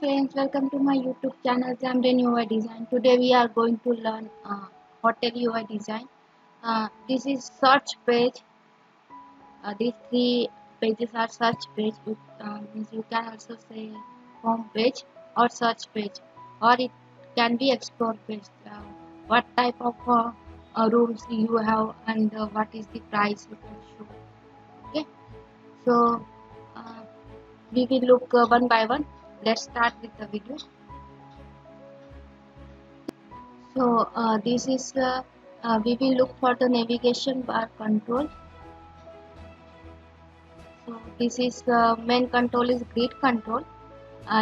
friends, welcome to my YouTube channel Xamarin UI Design. Today we are going to learn hotel UI design. This is search page. These three pages are search page. Means you can also say home page or search page, or it can be explore page. What type of rooms you have and what is the price you can show. Okay, so uh, we will look one by one. Let's start with the video. So this is we will look for the navigation bar control. So this is main control is grid control.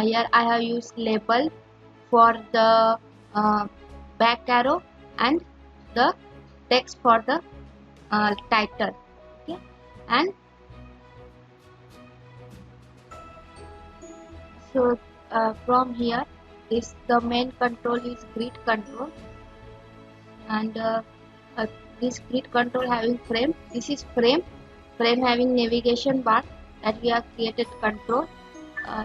Here I have used label for the back arrow and the text for the title. Okay, and so from here this the main control is grid control, and this grid control having frame. This is frame having navigation bar that we have created control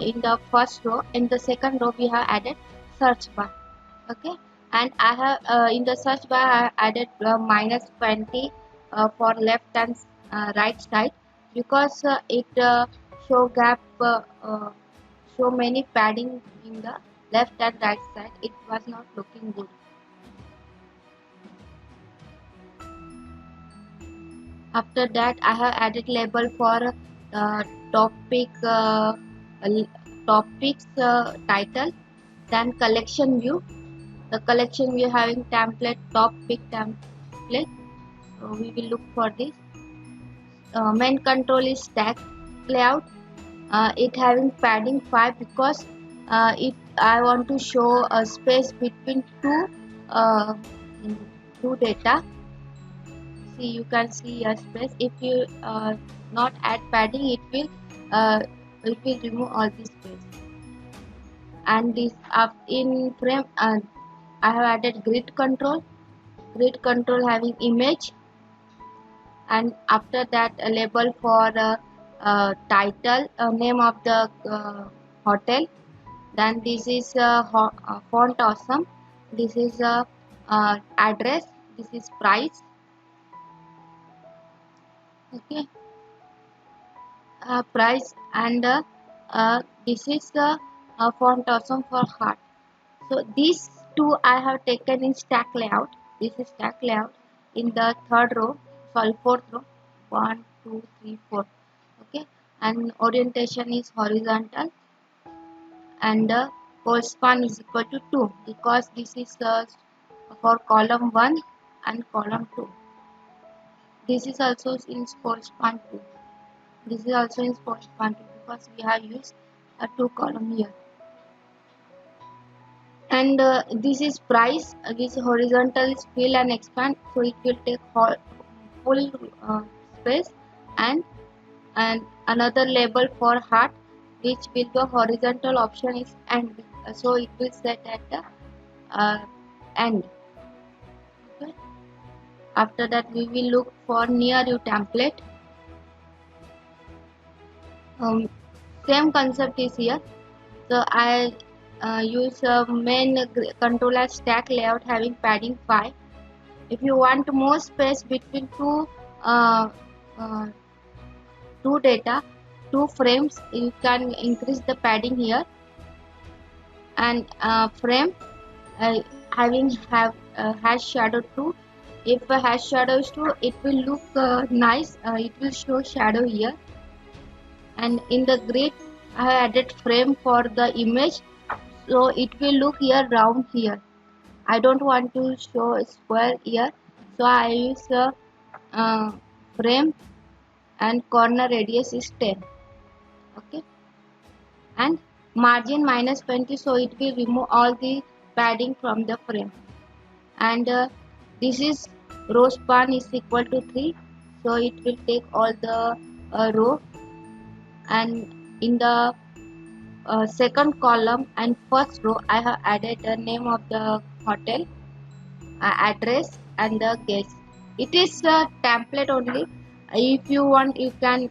in the first row. In the second row we have added search bar. Okay, and I have in the search bar I have added -20 for left and right side, because it show gap show many padding in the left and right side. It was not looking good. After that I have added label for topic topics title, then collection view. The collection view having template topic template, so we will look for this. Main control is stack layout. It having padding 5 because it I want to show a space between uh, two data. See, you can see a space. If you not add padding, it will remove all this space. And this in frame I have added grid control having image, and after that a label for title, name of the hotel. Then this is font awesome. This is address. This is price. Okay, price, and this is the font awesome for heart. So these two I have taken in stack layout. This is stack layout in the third row, sorry, fourth row. 1, 2, 3, 4. Okay, and orientation is horizontal, and the pole span is equal to 2, because this is for column 1 and column 2. This is also in pole span 2. This is also in pole span 2 because we have used a 2 column here. And this is price. This horizontal is fill and expand, so it will take full space, and another label for heart, which will the horizontal option is end, so it will set at the end. Okay. After that we will look for near you template. Same concept is here. So I use main control as stack layout having padding 5. If you want more space between uh, two data, 2 frames, you can increase the padding here. And frame having hash shadow 2. If a hash shadow is 2, it will look nice. It will show shadow here. And in the grid I have added frame for the image, so it will look here round here. I don't want to show a square here, so I use frame, and corner radius is 10. Okay, and margin -20, so it will remove all the padding from the frame. And this is row span is equal to 3, so it will take all the row. And in the second column and first row I have added the name of the hotel, address, and the guest. It is a template only. If you want, you can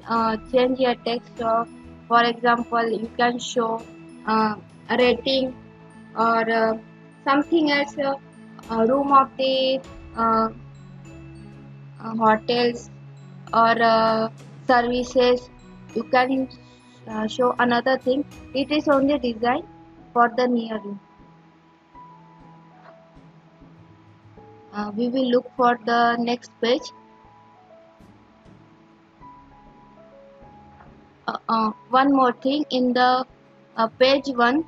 change your text. For example, you can show rating or something else, room of the uh, hotels or services. You can show another thing. It is only designed for the near you. We will look for the next page. One more thing in the page 1,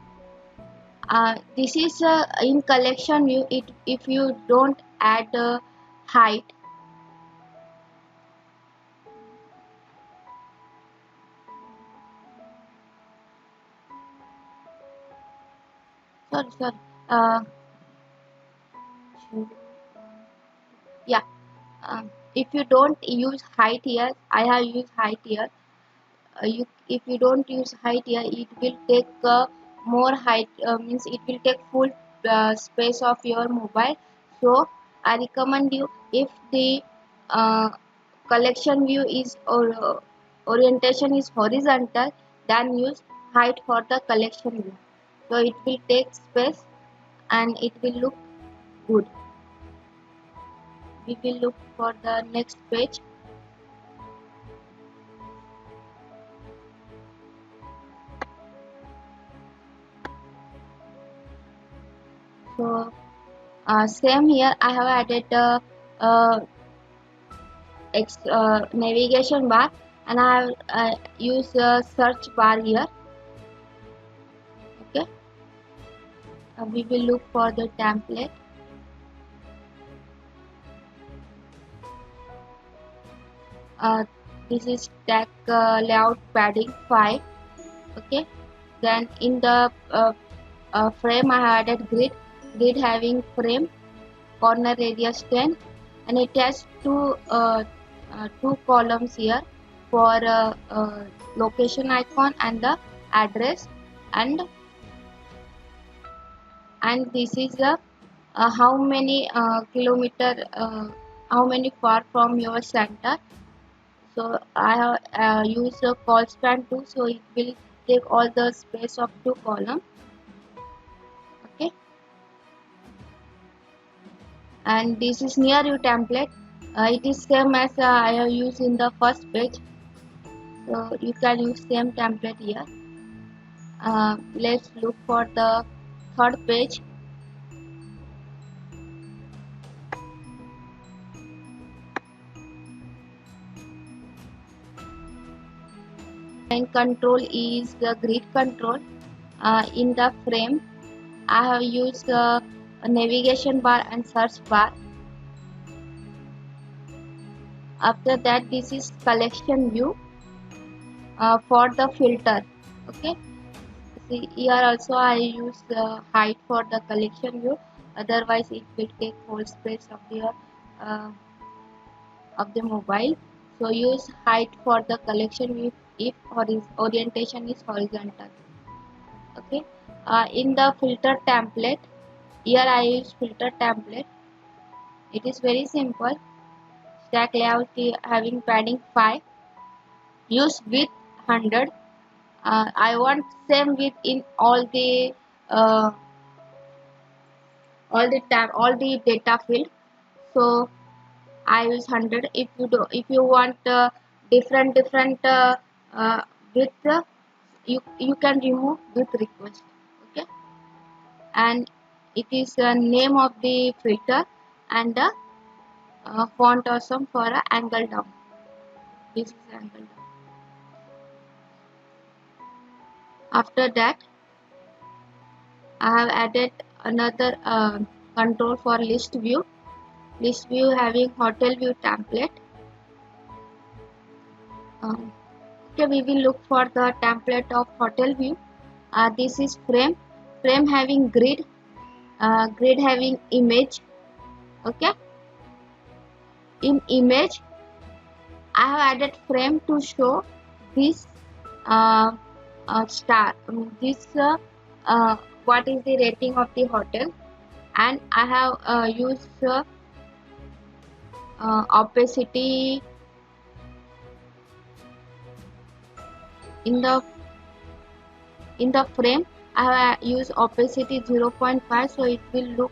this is in collection view. It if you don't add height, sorry, uh, yeah, if you don't use height here, I have used height here. If you don't use height here, it will take more height, means it will take full space of your mobile. So I recommend you, if the uh, collection view is or orientation is horizontal, then use height for the collection view, so it will take space and it will look good. We will look for the next page. So same here, I have added uh, navigation bar, and I have used a search bar here. Okay, we will look for the template. uh, this is tag layout padding 5. Okay, then in the frame I have added grid having frame corner radius 10, and it has two columns here for location icon and the address, and this is how many kilometer, how many far from your center. So I have used a call span 2, so it will take all the space of 2 columns. Okay, and this is near you template. It is same as I have used in the first page, so you can use same template here. Let's look for the third page. And control is the grid control. In the frame I have used a navigation bar and search bar. After that, this is collection view for the filter. Okay, see here also I use height for the collection view, otherwise it will take whole space uh, of the mobile. So use height for the collection view if orientation is horizontal. Okay, in the filter template, here I use filter template. It is very simple. Stack layout having padding 5. Use width 100. I want same width in uh, all the data field. So I use 100. If you want different width, you can remove width request. Okay, and it is the name of the filter and the font awesome for angle down. This is angle down. After that, I have added another control for list view. List view having hotel view template. Okay, we will look for the template of hotel view. This is frame having grid, grid having image. Okay, in image I have added frame to show this uh, star. This what is the rating of the hotel, and I have used opacity in the frame. I have used opacity 0.5, so it will look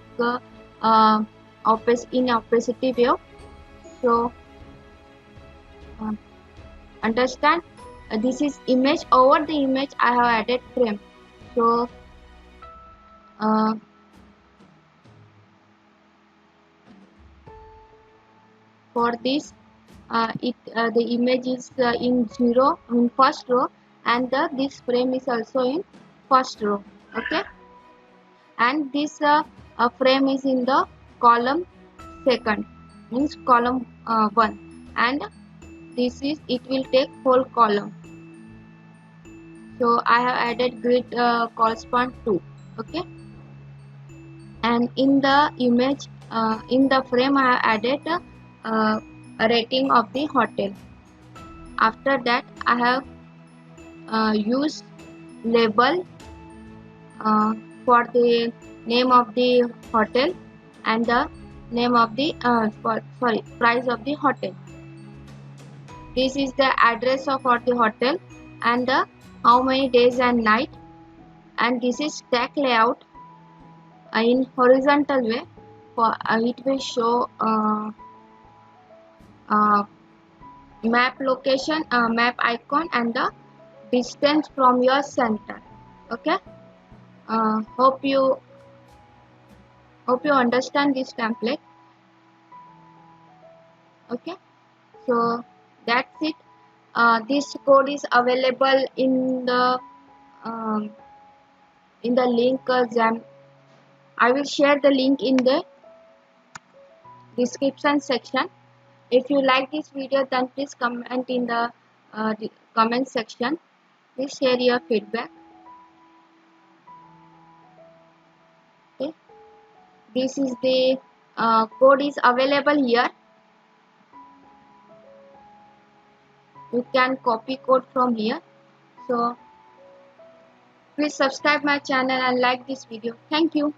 in opacity way. So understand, this is image. Over the image I have added frame. So uh, for this the image is in first row, and this frame is also in first row. Okay, and this frame is in the column second, means column 1, and this is, it will take whole column. So I have added grid correspond to. Okay, and in the image, in the frame I have added a rating of the hotel. After that I have used label for the name of the hotel and the name of the price of the hotel. This is the address of the hotel and the how many days and night, and this is stack layout in horizontal way. For it will show uh, map location, map icon, and the distance from your center. Okay, uh, hope you understand this template. Okay, so that's it. This code is available um, in the link I will share the link in the description section. If you like this video, then please comment in the comment section. Please share your feedback. Okay, this is the code is available here. You can copy code from here. So please subscribe my channel and like this video. Thank you.